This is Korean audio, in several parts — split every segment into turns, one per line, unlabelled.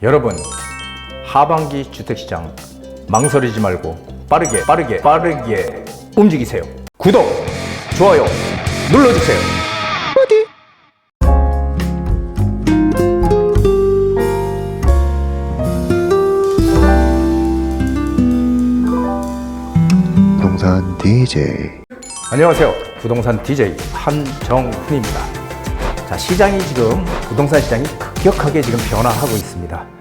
여러분, 하반기 주택시장 망설이지 말고 빠르게 움직이세요. 구독, 좋아요 눌러주세요.
부동산 DJ.
안녕하세요. 부동산 DJ 한정훈입니다. 자, 시장이 지금 부동산 시장이 급격하게 지금 변화하고 있습니다.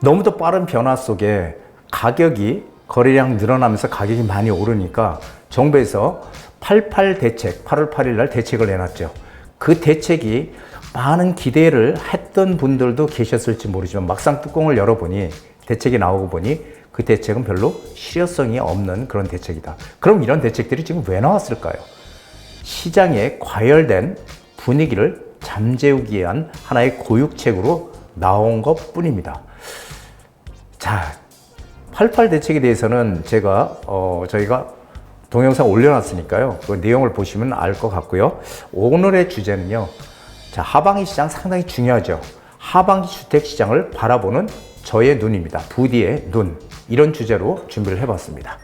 너무도 빠른 변화 속에 가격이 거래량 늘어나면서 가격이 많이 오르니까 정부에서 88 대책, 8월 8일 날 대책을 내놨죠. 그 대책이 많은 기대를 했던 분들도 계셨을지 모르지만 막상 뚜껑을 열어보니 대책이 나오고 보니 그 대책은 별로 실효성이 없는 그런 대책이다. 그럼 이런 대책들이 지금 왜 나왔을까요? 시장에 과열된 분위기를 잠재우기 위한 하나의 고육책으로 나온 것 뿐입니다. 자, 88 대책에 대해서는 제가 저희가 동영상 올려놨으니까요. 그 내용을 보시면 알 것 같고요. 오늘의 주제는요. 자, 하반기 시장 상당히 중요하죠. 하반기 주택 시장을 바라보는 저의 눈입니다. 부디의 눈. 이런 주제로 준비를 해봤습니다.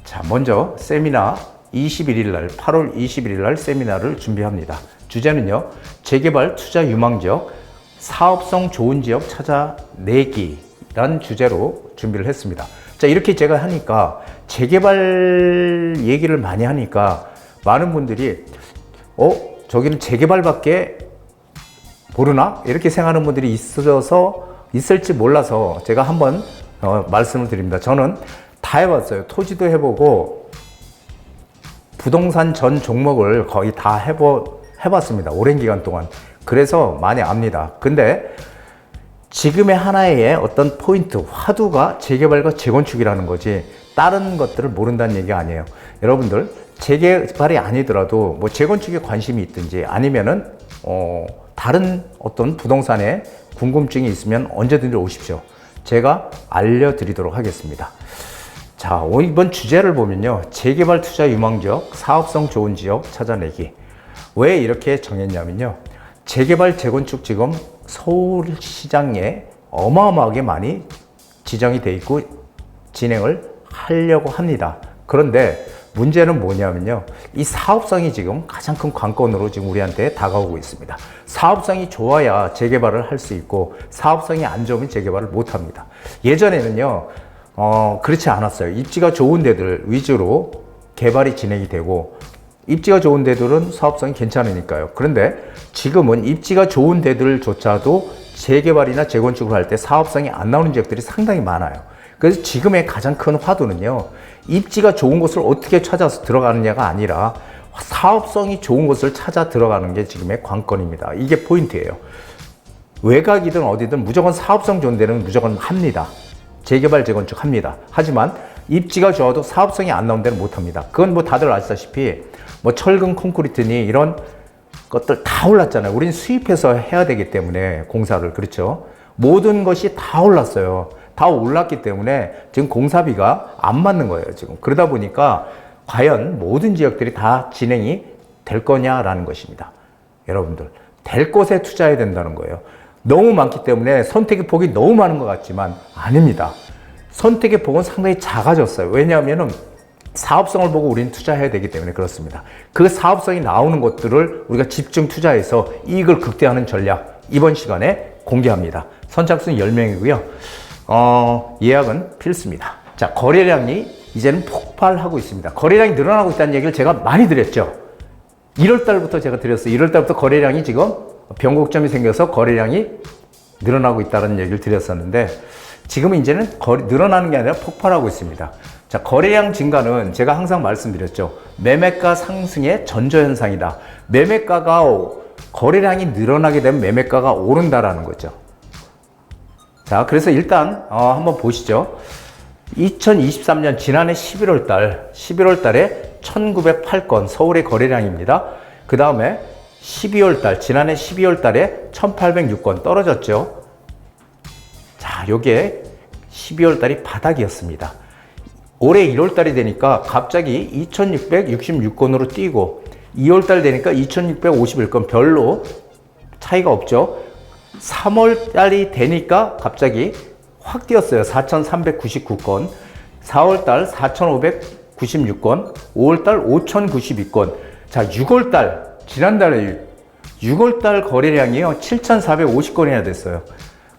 자, 먼저 세미나 21일 날, 8월 21일 날 세미나를 준비합니다. 주제는요, 재개발 투자 유망지역, 사업성 좋은 지역 찾아내기라는 주제로 준비를 했습니다. 자, 이렇게 제가 하니까 재개발 얘기를 많이 하니까 많은 분들이 저기는 재개발밖에 모르나? 이렇게 생각하는 분들이 있을지 몰라서 제가 한번 말씀을 드립니다. 저는 다 해봤어요. 토지도 해보고 부동산 전 종목을 거의 다 해봤습니다. 오랜 기간 동안. 그래서 많이 압니다. 근데 지금의 하나의 어떤 포인트, 화두가 재개발과 재건축이라는 거지 다른 것들을 모른다는 얘기가 아니에요. 여러분들 재개발이 아니더라도 뭐 재건축에 관심이 있든지 아니면은 다른 어떤 부동산에 궁금증이 있으면 언제든지 오십시오. 제가 알려드리도록 하겠습니다. 자, 이번 주제를 보면요. 재개발 투자 유망지역, 사업성 좋은 지역 찾아내기. 왜 이렇게 정했냐면요. 재개발, 재건축 지금 서울시장에 어마어마하게 많이 지정이 돼 있고 진행을 하려고 합니다. 그런데 문제는 뭐냐면요. 이 사업성이 지금 가장 큰 관건으로 지금 우리한테 다가오고 있습니다. 사업성이 좋아야 재개발을 할 수 있고 사업성이 안 좋으면 재개발을 못 합니다. 예전에는요. 그렇지 않았어요. 입지가 좋은 데들 위주로 개발이 진행이 되고 입지가 좋은 데들은 사업성이 괜찮으니까요. 그런데 지금은 입지가 좋은 데들조차도 재개발이나 재건축을 할 때 사업성이 안 나오는 지역들이 상당히 많아요. 그래서 지금의 가장 큰 화두는요. 입지가 좋은 곳을 어떻게 찾아서 들어가느냐가 아니라 사업성이 좋은 곳을 찾아 들어가는 게 지금의 관건입니다. 이게 포인트예요. 외곽이든 어디든 무조건 사업성 좋은 데는 무조건 합니다. 재개발, 재건축 합니다. 하지만 입지가 좋아도 사업성이 안 나온 데는 못 합니다. 그건 뭐 다들 아시다시피 뭐 철근, 콘크리트니 이런 것들 다 올랐잖아요. 우린 수입해서 해야 되기 때문에 공사를. 그렇죠. 모든 것이 다 올랐어요. 다 올랐기 때문에 지금 공사비가 안 맞는 거예요. 지금. 그러다 보니까 과연 모든 지역들이 다 진행이 될 거냐라는 것입니다. 여러분들, 될 곳에 투자해야 된다는 거예요. 너무 많기 때문에 선택의 폭이 너무 많은 것 같지만 아닙니다. 선택의 폭은 상당히 작아졌어요. 왜냐하면 사업성을 보고 우리는 투자해야 되기 때문에 그렇습니다. 그 사업성이 나오는 것들을 우리가 집중 투자해서 이익을 극대화하는 전략 이번 시간에 공개합니다. 선착순 10명이고요. 예약은 필수입니다. 자, 거래량이 이제는 폭발하고 있습니다. 거래량이 늘어나고 있다는 얘기를 제가 많이 드렸죠. 1월 달부터 제가 드렸어요. 1월 달부터 거래량이 지금 변곡점이 생겨서 거래량이 늘어나고 있다는 얘기를 드렸었는데 지금은 이제는 늘어나는 게 아니라 폭발하고 있습니다. 자, 거래량 증가는 제가 항상 말씀드렸죠. 매매가 상승의 전조현상이다. 거래량이 늘어나게 되면 매매가가 오른다라는 거죠. 자, 그래서 일단 한번 보시죠. 2023년 지난해 11월 달에 1908건 서울의 거래량입니다. 그 다음에 지난해 12월 달에 1806건 떨어졌죠. 자, 요게 12월 달이 바닥이었습니다. 올해 1월 달이 되니까 갑자기 2666건으로 뛰고 2월 달 되니까 2651건 별로 차이가 없죠. 3월 달이 되니까 갑자기 확 뛰었어요. 4,399건, 4월 달 4,596건, 5월 달 5,092건. 자, 6월 달, 지난달에 6월 달 거래량이요, 7,450건이나 됐어요.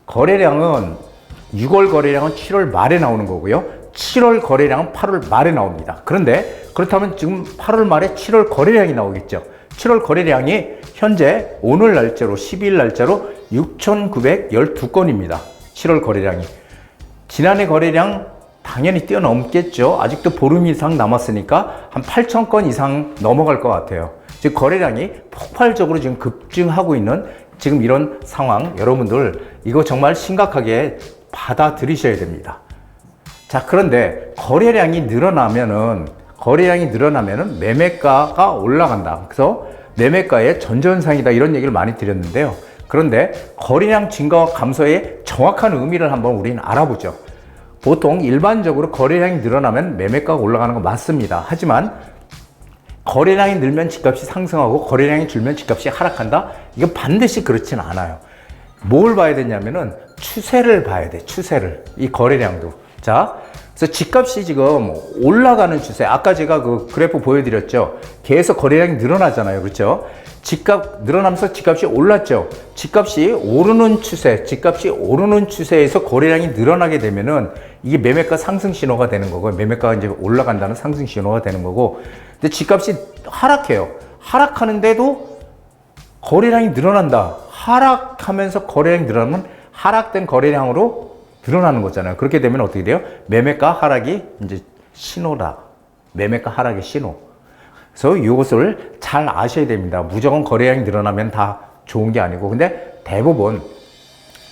거래량은, 6월 거래량은 7월 말에 나오는 거고요. 7월 거래량은 8월 말에 나옵니다. 그런데 그렇다면 지금 8월 말에 7월 거래량이 나오겠죠. 7월 거래량이 현재 오늘 날짜로 12일 날짜로 6,912건입니다. 7월 거래량이. 지난해 거래량 당연히 뛰어넘겠죠. 아직도 보름 이상 남았으니까 한 8,000건 이상 넘어갈 것 같아요. 즉 거래량이 폭발적으로 지금 급증하고 있는 지금 이런 상황, 여러분들 이거 정말 심각하게 받아들이셔야 됩니다. 자, 그런데 거래량이 늘어나면은 매매가가 올라간다. 그래서 매매가의 전전상이다, 이런 얘기를 많이 드렸는데요. 그런데 거래량 증가와 감소의 정확한 의미를 한번 우리는 알아보죠. 보통 일반적으로 거래량이 늘어나면 매매가가 올라가는 건 맞습니다. 하지만 거래량이 늘면 집값이 상승하고 거래량이 줄면 집값이 하락한다? 이건 반드시 그렇지는 않아요. 뭘 봐야 되냐면은 추세를 봐야 돼. 추세를. 이 거래량도. 자, 그래서 집값이 지금 올라가는 추세. 아까 제가 그 그래프 보여드렸죠. 계속 거래량이 늘어나잖아요. 그렇죠? 집값 늘어나면서 집값이 올랐죠. 집값이 오르는 추세에서 거래량이 늘어나게 되면은 이게 매매가 상승 신호가 되는 거고, 매매가가 이제 올라간다는 상승 신호가 되는 거고, 근데 집값이 하락해요. 하락하는데도 거래량이 늘어난다. 하락하면서 거래량이 늘어나면 하락된 거래량으로 늘어나는 거잖아요. 그렇게 되면 어떻게 돼요? 매매가 하락이 이제 신호다. 매매가 하락의 신호. 그래서 이것을 잘 아셔야 됩니다. 무조건 거래량이 늘어나면 다 좋은 게 아니고, 근데 대부분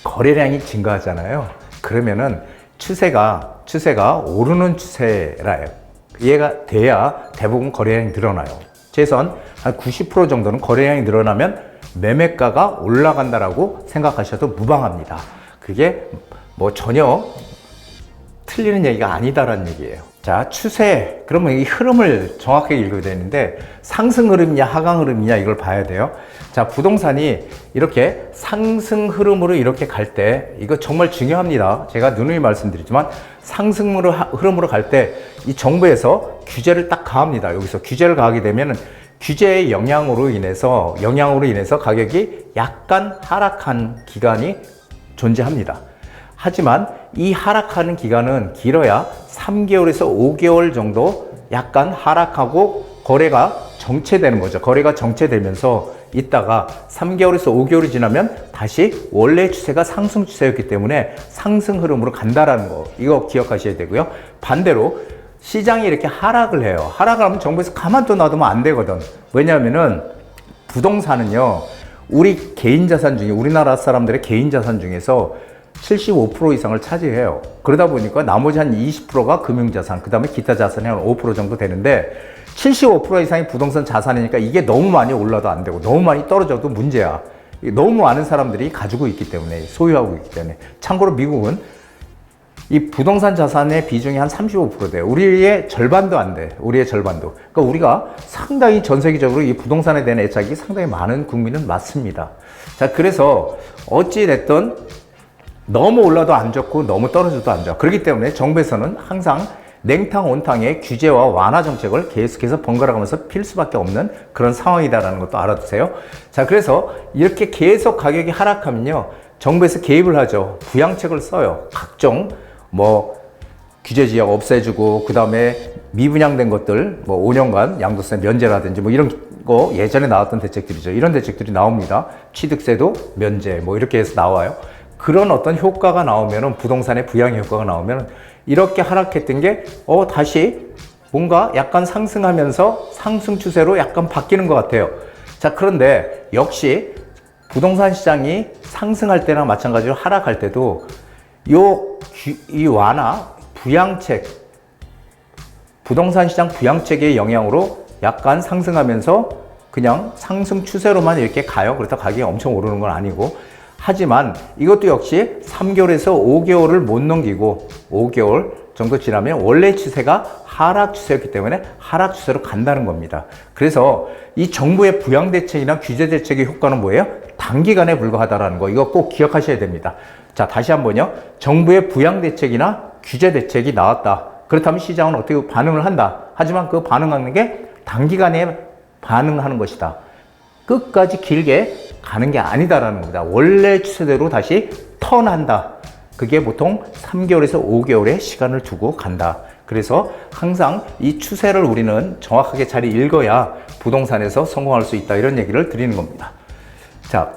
거래량이 증가하잖아요. 그러면은 추세가 오르는 추세라요. 이해가 돼야 대부분 거래량이 늘어나요. 최소한 한 90% 정도는 거래량이 늘어나면 매매가가 올라간다라고 생각하셔도 무방합니다. 그게 뭐 전혀 틀리는 얘기가 아니다라는 얘기예요. 자, 추세. 그러면 이 흐름을 정확하게 읽어야 되는데 상승 흐름이냐 하강 흐름이냐 이걸 봐야 돼요. 자, 부동산이 이렇게 상승 흐름으로 이렇게 갈 때 이거 정말 중요합니다. 제가 누누이 말씀드리지만 상승 흐름으로 갈 때 이 정부에서 규제를 딱 가합니다. 여기서 규제를 가하게 되면은 규제의 영향으로 인해서 가격이 약간 하락한 기간이 존재합니다. 하지만 이 하락하는 기간은 길어야 3개월에서 5개월 정도 약간 하락하고 거래가 정체되는 거죠. 거래가 정체되면서 있다가 3개월에서 5개월이 지나면 다시 원래 추세가 상승 추세였기 때문에 상승 흐름으로 간다라는 거, 이거 기억하셔야 되고요. 반대로 시장이 이렇게 하락을 해요. 하락을 하면 정부에서 가만둬 놔두면 안 되거든. 왜냐하면은 부동산은요, 우리 개인 자산 중에, 우리나라 사람들의 개인 자산 중에서 75% 이상을 차지해요. 그러다 보니까 나머지 한 20%가 금융자산, 그 다음에 기타 자산이 한 5% 정도 되는데 75% 이상이 부동산 자산이니까 이게 너무 많이 올라도 안 되고 너무 많이 떨어져도 문제야. 너무 많은 사람들이 가지고 있기 때문에, 소유하고 있기 때문에. 참고로 미국은 이 부동산 자산의 비중이 한 35% 돼요. 우리의 절반도 안 돼. 우리의 절반도. 그러니까 우리가 상당히 전 세계적으로 이 부동산에 대한 애착이 상당히 많은 국민은 맞습니다. 자, 그래서 어찌됐든 너무 올라도 안 좋고 너무 떨어져도 안 좋아. 그렇기 때문에 정부에서는 항상 냉탕 온탕의 규제와 완화 정책을 계속해서 번갈아가면서 필 수밖에 없는 그런 상황이다라는 것도 알아두세요. 자, 그래서 이렇게 계속 가격이 하락하면요, 정부에서 개입을 하죠. 부양책을 써요. 각종 규제 지역 없애주고, 그 다음에 미분양된 것들 5년간 양도세 면제라든지 이런 거 예전에 나왔던 대책들이죠. 이런 대책들이 나옵니다. 취득세도 면제 이렇게 해서 나와요. 그런 어떤 효과가 나오면은, 부동산의 부양 효과가 나오면은 이렇게 하락했던 게 다시 뭔가 약간 상승하면서 상승 추세로 약간 바뀌는 것 같아요. 자, 그런데 역시 부동산 시장이 상승할 때나 마찬가지로 하락할 때도 이 완화 부양책, 부동산 시장 부양책의 영향으로 약간 상승하면서 그냥 상승 추세로만 이렇게 가요. 그렇다고 가격이 엄청 오르는 건 아니고. 하지만 이것도 역시 3개월에서 5개월을 못 넘기고 5개월 정도 지나면 원래 추세가 하락 추세였기 때문에 하락 추세로 간다는 겁니다. 그래서 이 정부의 부양 대책이나 규제 대책의 효과는 뭐예요? 단기간에 불과하다라는 거, 이거 꼭 기억하셔야 됩니다. 자, 다시 한번요. 정부의 부양 대책이나 규제 대책이 나왔다. 그렇다면 시장은 어떻게 반응을 한다. 하지만 그 반응하는 게 단기간에 반응하는 것이다. 끝까지 길게 가는 게 아니다라는 겁니다. 원래 추세대로 다시 턴한다. 그게 보통 3개월에서 5개월의 시간을 두고 간다. 그래서 항상 이 추세를 우리는 정확하게 잘 읽어야 부동산에서 성공할 수 있다. 이런 얘기를 드리는 겁니다. 자,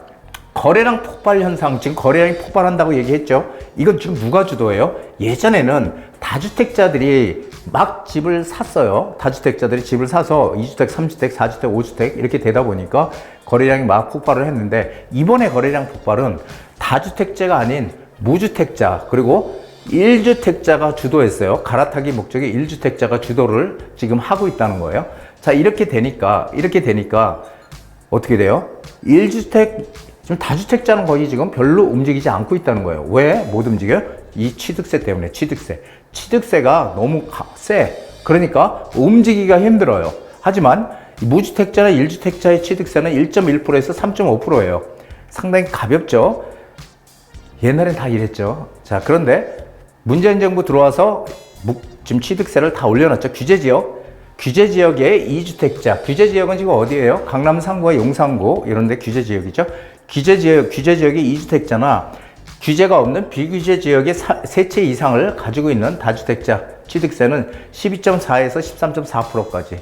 거래량 폭발 현상, 지금 거래량이 폭발한다고 얘기했죠. 이건 지금 누가 주도해요? 예전에는 다주택자들이 막 집을 샀어요. 다주택자들이 집을 사서 2주택, 3주택, 4주택, 5주택 이렇게 되다 보니까 거래량이 막 폭발을 했는데, 이번에 거래량 폭발은 다주택자가 아닌 무주택자 그리고 1주택자가 주도했어요. 갈아타기 목적의 1주택자가 주도를 지금 하고 있다는 거예요. 자, 이렇게 되니까 어떻게 돼요? 1주택, 지금 다주택자는 거의 지금 별로 움직이지 않고 있다는 거예요. 왜 못 움직여요? 이 취득세 때문에. 취득세가 너무 세. 그러니까 움직이기가 힘들어요. 하지만 무주택자나 1주택자의 취득세는 1.1%에서 3.5%예요. 상당히 가볍죠. 옛날엔 다 이랬죠. 자, 그런데 문재인 정부 들어와서 지금 취득세를 다 올려놨죠. 규제지역의 2주택자. 규제지역은 지금 어디예요? 강남 상구와 용산구 이런 데 규제지역이죠. 규제지역의 2주택자나 규제가 없는 비규제 지역의 세 채 이상을 가지고 있는 다주택자 취득세는 12.4에서 13.4%까지.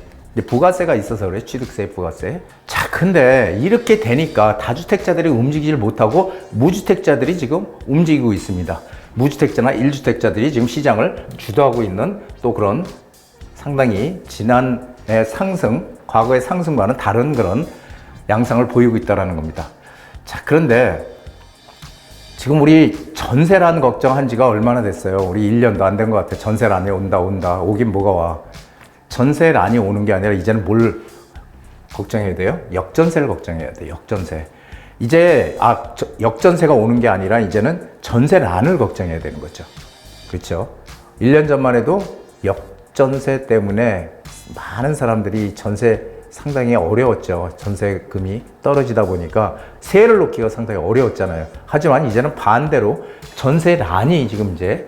부가세가 있어서 그래. 취득세, 부가세. 자, 근데 이렇게 되니까 다주택자들이 움직이질 못하고 무주택자들이 지금 움직이고 있습니다. 무주택자나 1주택자들이 지금 시장을 주도하고 있는 또 그런 상당히 지난해 상승, 과거의 상승과는 다른 그런 양상을 보이고 있다는 겁니다. 자, 그런데 지금 우리 전세란 걱정한 지가 얼마나 됐어요? 우리 1년도 안 된 것 같아요. 전세란이 온다. 오긴 뭐가 와. 전세란이 오는 게 아니라 이제는 뭘 걱정해야 돼요? 역전세를 걱정해야 돼요. 역전세. 이제 역전세가 오는 게 아니라 이제는 전세란을 걱정해야 되는 거죠. 그렇죠? 1년 전만 해도 역전세 때문에 많은 사람들이 전세 상당히 어려웠죠. 전세금이 떨어지다 보니까 세를 놓기가 상당히 어려웠잖아요. 하지만 이제는 반대로 전세란이 지금 이제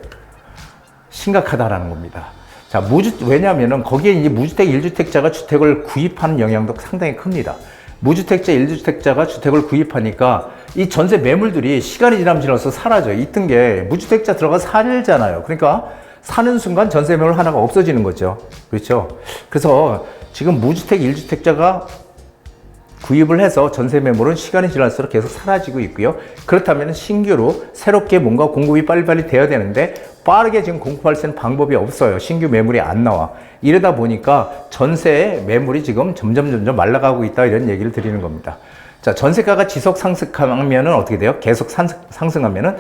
심각하다라는 겁니다. 자, 왜냐하면은 거기에 이제 무주택 1주택자가 주택을 구입하는 영향도 상당히 큽니다. 무주택자 1주택자가 주택을 구입하니까 이 전세 매물들이 시간이 지나서 사라져요. 있던 게 무주택자 들어가서 살잖아요. 그러니까 사는 순간 전세 매물 하나가 없어지는 거죠. 그렇죠? 그래서 지금 무주택 1주택자가 구입을 해서 전세 매물은 시간이 지날수록 계속 사라지고 있고요. 그렇다면 신규로 새롭게 뭔가 공급이 빨리빨리 돼야 되는데 빠르게 지금 공급할 수 있는 방법이 없어요. 신규 매물이 안 나와. 이러다 보니까 전세 매물이 지금 점점 말라가고 있다, 이런 얘기를 드리는 겁니다. 자, 전세가가 지속 상승하면은 어떻게 돼요? 계속 상승하면은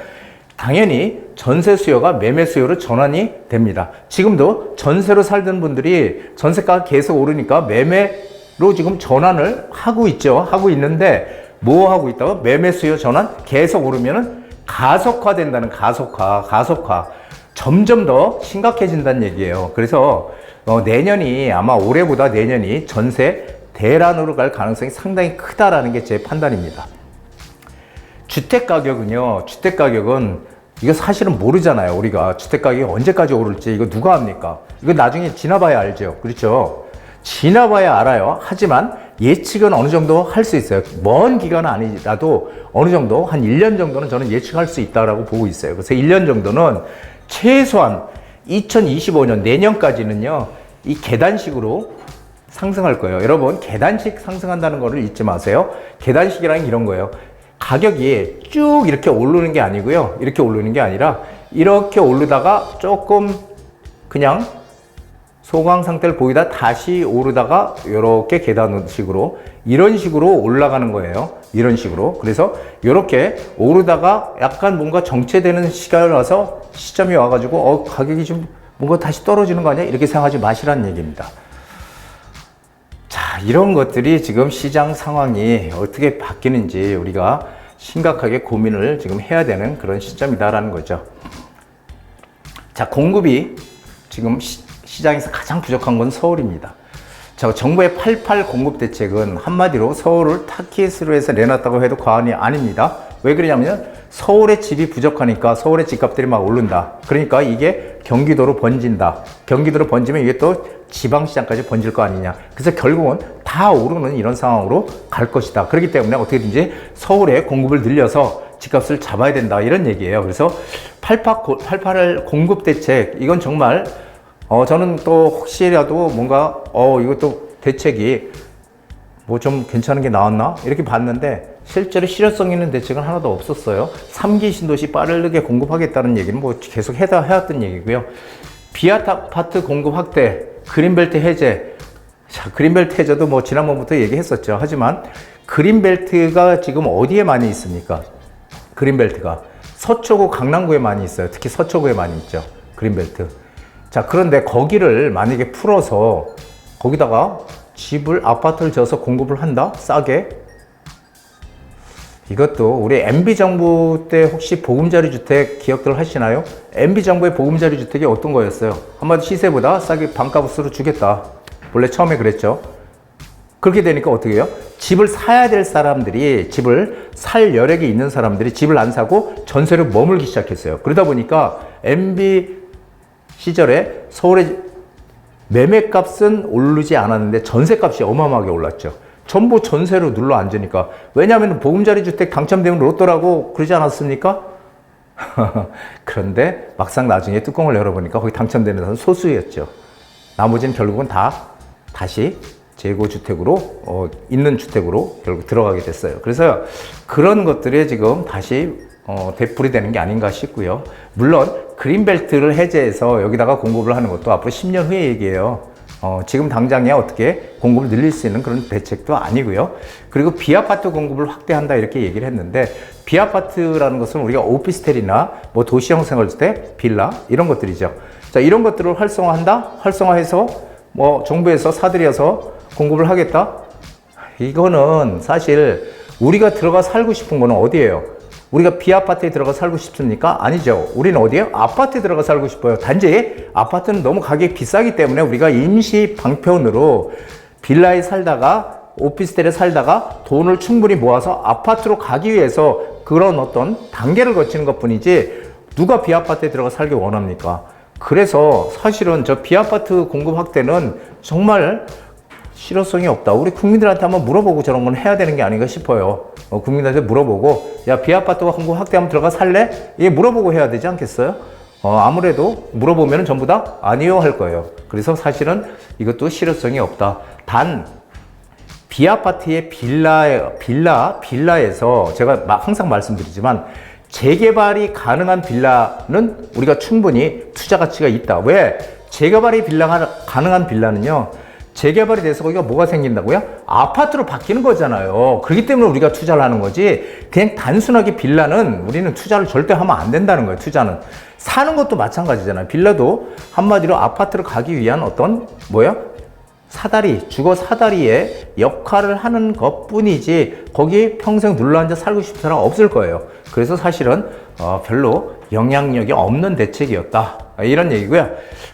당연히 전세 수요가 매매 수요로 전환이 됩니다. 지금도 전세로 살던 분들이 전세가가 계속 오르니까 매매로 지금 전환을 하고 있죠. 하고 있는데 뭐 하고 있다고? 매매 수요 전환 계속 오르면은 가속화된다는, 가속화. 점점 더 심각해진다는 얘기예요. 그래서 내년이, 아마 올해보다 내년이 전세 대란으로 갈 가능성이 상당히 크다라는 게 제 판단입니다. 주택가격은 이거 사실은 모르잖아요. 우리가 주택가격이 언제까지 오를지 이거 누가 합니까? 이거 나중에 지나봐야 알죠. 그렇죠? 지나봐야 알아요. 하지만 예측은 어느 정도 할 수 있어요. 먼 기간은 아니라도 어느 정도 한 1년 정도는 저는 예측할 수 있다고 보고 있어요. 그래서 1년 정도는 최소한 2025년 내년까지는요, 이 계단식으로 상승할 거예요. 여러분, 계단식 상승한다는 거를 잊지 마세요. 계단식이라는 게 이런 거예요. 가격이 쭉 이렇게 오르는 게 아니고요. 이렇게 오르는 게 아니라 이렇게 오르다가 조금 그냥 소강 상태를 보이다 다시 오르다가 이렇게 계단식으로, 이런 식으로 올라가는 거예요. 이런 식으로. 그래서 이렇게 오르다가 약간 뭔가 정체되는 시점이 와가지고 가격이 좀 뭔가 다시 떨어지는 거 아니야? 이렇게 생각하지 마시라는 얘기입니다. 자, 이런 것들이 지금 시장 상황이 어떻게 바뀌는지 우리가 심각하게 고민을 지금 해야 되는 그런 시점이다라는 거죠. 자, 공급이 지금 시장에서 가장 부족한 건 서울입니다. 자, 정부의 88 공급 대책은 한마디로 서울을 타깃으로 해서 내놨다고 해도 과언이 아닙니다. 왜 그러냐면 서울의 집이 부족하니까 서울의 집값들이 막 오른다. 그러니까 이게 경기도로 번진다. 경기도로 번지면 이게 또 지방시장까지 번질 거 아니냐. 그래서 결국은 다 오르는 이런 상황으로 갈 것이다. 그렇기 때문에 어떻게든지 서울의 공급을 늘려서 집값을 잡아야 된다. 이런 얘기예요. 그래서 88 공급 대책, 이건 정말 저는 또 혹시라도 뭔가 이것도 대책이 뭐 좀 괜찮은 게 나왔나? 이렇게 봤는데 실제로 실효성 있는 대책은 하나도 없었어요. 3기 신도시 빠르게 공급하겠다는 얘기는 뭐 계속 해왔던 얘기고요. 비아파트 공급 확대, 그린벨트 해제. 자, 그린벨트 해제도 뭐 지난번부터 얘기했었죠. 하지만 그린벨트가 지금 어디에 많이 있습니까? 그린벨트가 서초구, 강남구에 많이 있어요. 특히 서초구에 많이 있죠. 그린벨트. 자, 그런데 거기를 만약에 풀어서 거기다가 아파트를 지어서 공급을 한다? 싸게? 이것도 우리 MB정부 때 혹시 보금자리 주택 기억들 하시나요? MB정부의 보금자리 주택이 어떤 거였어요? 한마디 시세보다 싸게 반값으로 주겠다. 원래 처음에 그랬죠. 그렇게 되니까 어떻게 해요? 집을 사야 될 사람들이, 집을 살 여력이 있는 사람들이 집을 안 사고 전세로 머물기 시작했어요. 그러다 보니까 MB 시절에 서울의 매매값은 오르지 않았는데 전세값이 어마어마하게 올랐죠. 전부 전세로 눌러 앉으니까. 왜냐하면 보금자리 주택 당첨되면 로또라고 그러지 않았습니까? 그런데 막상 나중에 뚜껑을 열어보니까 거기 당첨되는 사람은 소수였죠. 나머지는 결국은 다시 재고주택으로, 있는 주택으로 결국 들어가게 됐어요. 그래서 그런 것들이 지금 다시 되풀이 되는 게 아닌가 싶고요. 물론 그린벨트를 해제해서 여기다가 공급을 하는 것도 앞으로 10년 후의 얘기예요. 지금 당장에 어떻게 공급을 늘릴 수 있는 그런 대책도 아니고요. 그리고 비아파트 공급을 확대한다 이렇게 얘기를 했는데, 비아파트라는 것은 우리가 오피스텔이나 뭐 도시형 생활주택, 빌라 이런 것들이죠. 자, 이런 것들을 활성화해서 뭐 정부에서 사들여서 공급을 하겠다? 이거는 사실 우리가 들어가 살고 싶은 거는 어디예요? 우리가 비아파트에 들어가 살고 싶습니까? 아니죠. 우리는 어디에요? 아파트에 들어가 살고 싶어요. 단지 아파트는 너무 가격이 비싸기 때문에 우리가 임시 방편으로 빌라에 살다가 오피스텔에 살다가 돈을 충분히 모아서 아파트로 가기 위해서 그런 어떤 단계를 거치는 것 뿐이지, 누가 비아파트에 들어가 살기 원합니까? 그래서 사실은 저 비아파트 공급 확대는 정말 실효성이 없다. 우리 국민들한테 한번 물어보고 저런 건 해야 되는 게 아닌가 싶어요. 국민들한테 물어보고, 야, 비아파트가 공급 확대하면 들어가 살래? 이게 물어보고 해야 되지 않겠어요? 아무래도 물어보면 전부 다 아니요 할 거예요. 그래서 사실은 이것도 실효성이 없다. 단 비아파트의 빌라에서 제가 항상 말씀드리지만 재개발이 가능한 빌라는 우리가 충분히 투자 가치가 있다. 왜? 재개발이 가능한 빌라는요, 재개발이 돼서 거기가 뭐가 생긴다고요? 아파트로 바뀌는 거잖아요. 그렇기 때문에 우리가 투자를 하는 거지, 그냥 단순하게 빌라는 우리는 투자를 절대 하면 안 된다는 거예요. 투자는. 사는 것도 마찬가지잖아요. 빌라도 한마디로 아파트로 가기 위한 어떤 주거 사다리의 역할을 하는 것 뿐이지, 거기에 평생 눌러앉아 살고 싶은 사람 없을 거예요. 그래서 사실은 별로 영향력이 없는 대책이었다, 이런 얘기고요.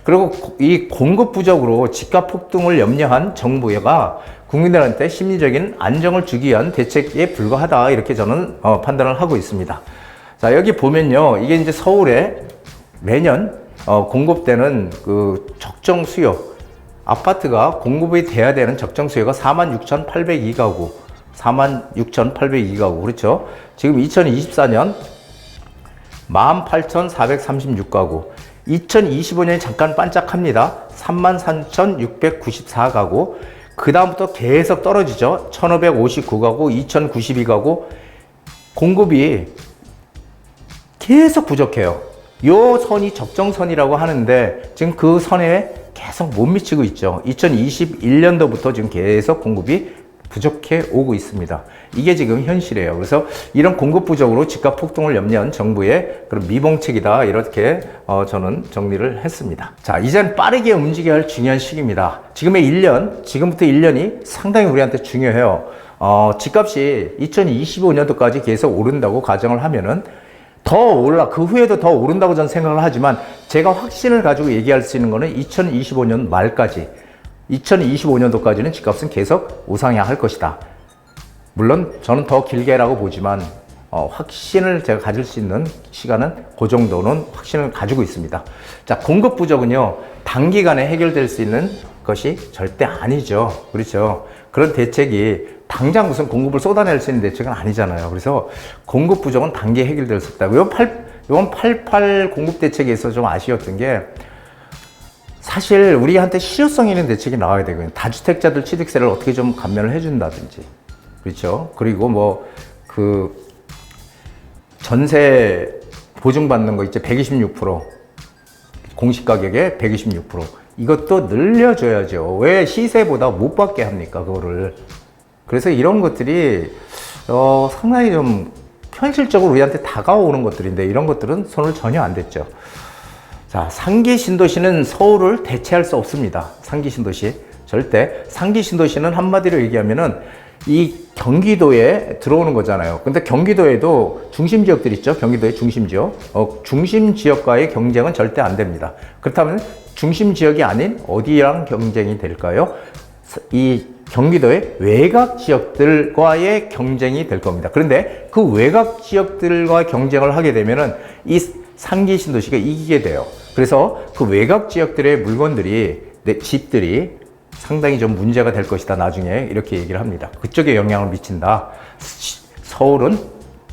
그리고 이 공급 부족으로 집값 폭등을 염려한 정부가 국민들한테 심리적인 안정을 주기 위한 대책에 불과하다, 이렇게 저는 판단을 하고 있습니다. 자, 여기 보면요, 이게 이제 서울에 매년 공급되는 그 적정 수요, 아파트가 공급이 돼야 되는 적정 수요가 46,802가구, 46,802가구, 그렇죠? 지금 2024년 18,436가구, 2025년이 잠깐 반짝합니다. 33,694가구, 그 다음부터 계속 떨어지죠. 1,559가구, 2,092가구, 공급이 계속 부족해요. 요 선이 적정선이라고 하는데 지금 그 선에 계속 못 미치고 있죠. 2021년도부터 지금 계속 공급이 부족해 오고 있습니다. 이게 지금 현실이에요. 그래서 이런 공급 부족으로 집값 폭등을 염려한 정부의 그런 미봉책이다, 이렇게 저는 정리를 했습니다. 자, 이제는 빠르게 움직여야 할 중요한 시기입니다. 지금부터 1년이 상당히 우리한테 중요해요. 집값이 2025년도까지 계속 오른다고 가정을 하면은 더 그 후에도 더 오른다고 저는 생각을 하지만 제가 확신을 가지고 얘기할 수 있는 거는 2025년 말까지, 2025년도까지는 집값은 계속 우상향할 것이다. 물론 저는 더 길게라고 보지만 확신을 제가 가질 수 있는 시간은 그 정도는 확신을 가지고 있습니다. 자, 공급 부족은요, 단기간에 해결될 수 있는 것이 절대 아니죠. 그렇죠. 그런 대책이 당장 무슨 공급을 쏟아낼 수 있는 대책은 아니잖아요. 그래서 공급 부족은 단기에 해결될 수 없다. 이번 88 공급 대책에 있어서 좀 아쉬웠던 게 사실 우리한테 실효성 있는 대책이 나와야 되거든요. 다주택자들 취득세를 어떻게 좀 감면을 해준다든지. 그렇죠. 그리고 전세 보증받는 거 있죠. 126%. 공시가격의 126%. 이것도 늘려줘야죠. 왜 시세보다 못 받게 합니까, 그거를. 그래서 이런 것들이, 상당히 좀 현실적으로 우리한테 다가오는 것들인데, 이런 것들은 손을 전혀 안 댔죠. 자, 상기 신도시는 서울을 대체할 수 없습니다. 상기 신도시. 절대. 상기 신도시는 한마디로 얘기하면은 이 경기도에 들어오는 거잖아요. 근데 경기도에도 중심 지역들 있죠. 경기도의 중심 지역. 중심 지역과의 경쟁은 절대 안 됩니다. 그렇다면 중심 지역이 아닌 어디랑 경쟁이 될까요? 이 경기도의 외곽 지역들과의 경쟁이 될 겁니다. 그런데 그 외곽 지역들과 경쟁을 하게 되면은 이 상기 신도시가 이기게 돼요. 그래서 그 외곽 지역들의 물건들이, 집들이 상당히 좀 문제가 될 것이다. 나중에 이렇게 얘기를 합니다. 그쪽에 영향을 미친다. 서울은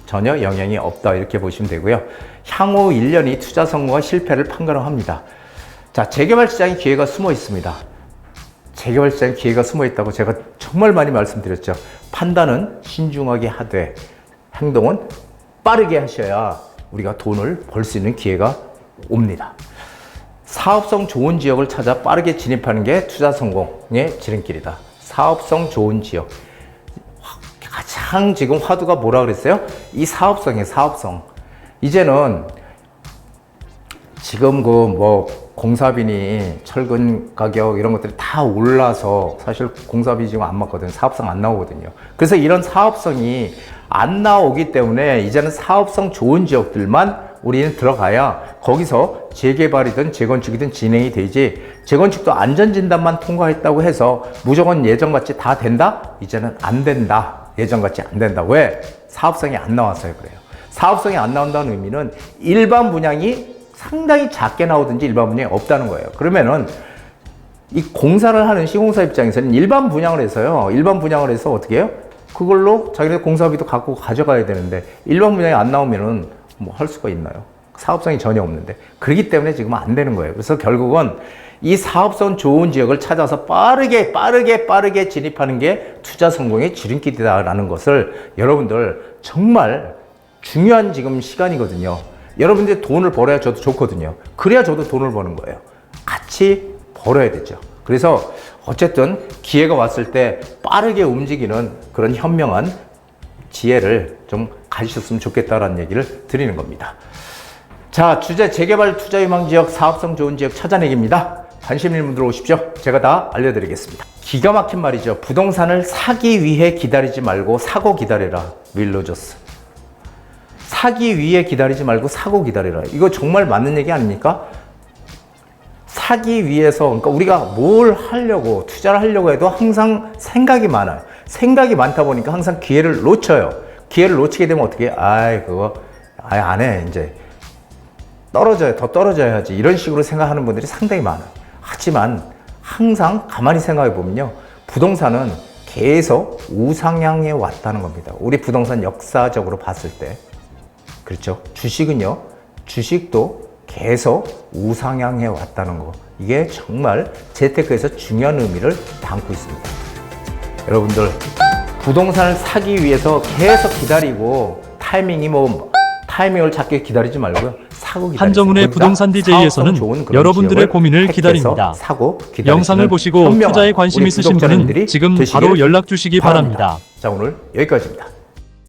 전혀 영향이 없다. 이렇게 보시면 되고요. 향후 1년이 투자 성공과 실패를 판가름합니다. 자, 재개발 시장에 기회가 숨어 있습니다. 재개발 시장에 기회가 숨어 있다고 제가 정말 많이 말씀드렸죠. 판단은 신중하게 하되 행동은 빠르게 하셔야 우리가 돈을 벌 수 있는 기회가 옵니다. 사업성 좋은 지역을 찾아 빠르게 진입하는 게 투자 성공의 지름길이다. 사업성 좋은 지역. 가장 지금 화두가 뭐라 그랬어요? 이 사업성이에요, 사업성. 이제는 지금 공사비니 철근 가격 이런 것들이 다 올라서 사실 공사비 지금 안 맞거든요. 사업성 안 나오거든요. 그래서 이런 사업성이 안 나오기 때문에 이제는 사업성 좋은 지역들만 우리는 들어가야 거기서 재개발이든 재건축이든 진행이 되지, 재건축도 안전진단만 통과했다고 해서 무조건 예전같이 다 된다? 이제는 안 된다. 예전같이 안 된다. 왜? 사업성이 안 나왔어요. 그래요. 사업성이 안 나온다는 의미는 일반 분양이 상당히 작게 나오든지 일반 분양이 없다는 거예요. 그러면은 이 공사를 하는 시공사 입장에서는 일반 분양을 해서요. 일반 분양을 해서 어떻게 해요? 그걸로 자기네 공사비도 갖고 가져가야 되는데 일반 분양이 안 나오면은 뭐 할 수가 있나요? 사업성이 전혀 없는데. 그렇기 때문에 지금 안 되는 거예요. 그래서 결국은 이 사업성 좋은 지역을 찾아서 빠르게 진입하는 게 투자 성공의 지름길이다라는 것을 여러분들 정말 중요한 지금 시간이거든요. 여러분들이 돈을 벌어야 저도 좋거든요. 그래야 저도 돈을 버는 거예요. 같이 벌어야 되죠. 그래서 어쨌든 기회가 왔을 때 빠르게 움직이는 그런 현명한 지혜를 좀 가지셨으면 좋겠다라는 얘기를 드리는 겁니다. 자, 주제 재개발 투자 유망 지역, 사업성 좋은 지역 찾아내기입니다. 관심 있는 분들 오십시오. 제가 다 알려드리겠습니다. 기가 막힌 말이죠. 부동산을 사기 위해 기다리지 말고 사고 기다려라. 윌 로저스. 사기 위해 기다리지 말고 사고 기다려라. 이거 정말 맞는 얘기 아닙니까? 사기 위해서, 그러니까 우리가 뭘 하려고, 투자를 하려고 해도 항상 생각이 많아요. 생각이 많다 보니까 항상 기회를 놓쳐요. 기회를 놓치게 되면 어떻게 해? 그거 안 해. 이제 더 떨어져야지. 이런 식으로 생각하는 분들이 상당히 많아요. 하지만 항상 가만히 생각해 보면요. 부동산은 계속 우상향해 왔다는 겁니다. 우리 부동산 역사적으로 봤을 때. 그렇죠. 주식은요. 주식도 계속 우상향해 왔다는 거. 이게 정말 재테크에서 중요한 의미를 담고 있습니다. 여러분들 부동산을 사기 위해서 계속 기다리고 타이밍을 찾게 기다리지 말고요. 사고 기다리세요.
한정훈의 부동산 DJ에서는 여러분들의 고민을 기다립니다. 영상을 보시고 투자에 관심 있으신 분은 지금 바로 연락 주시기 바랍니다.
자, 오늘 여기까지입니다.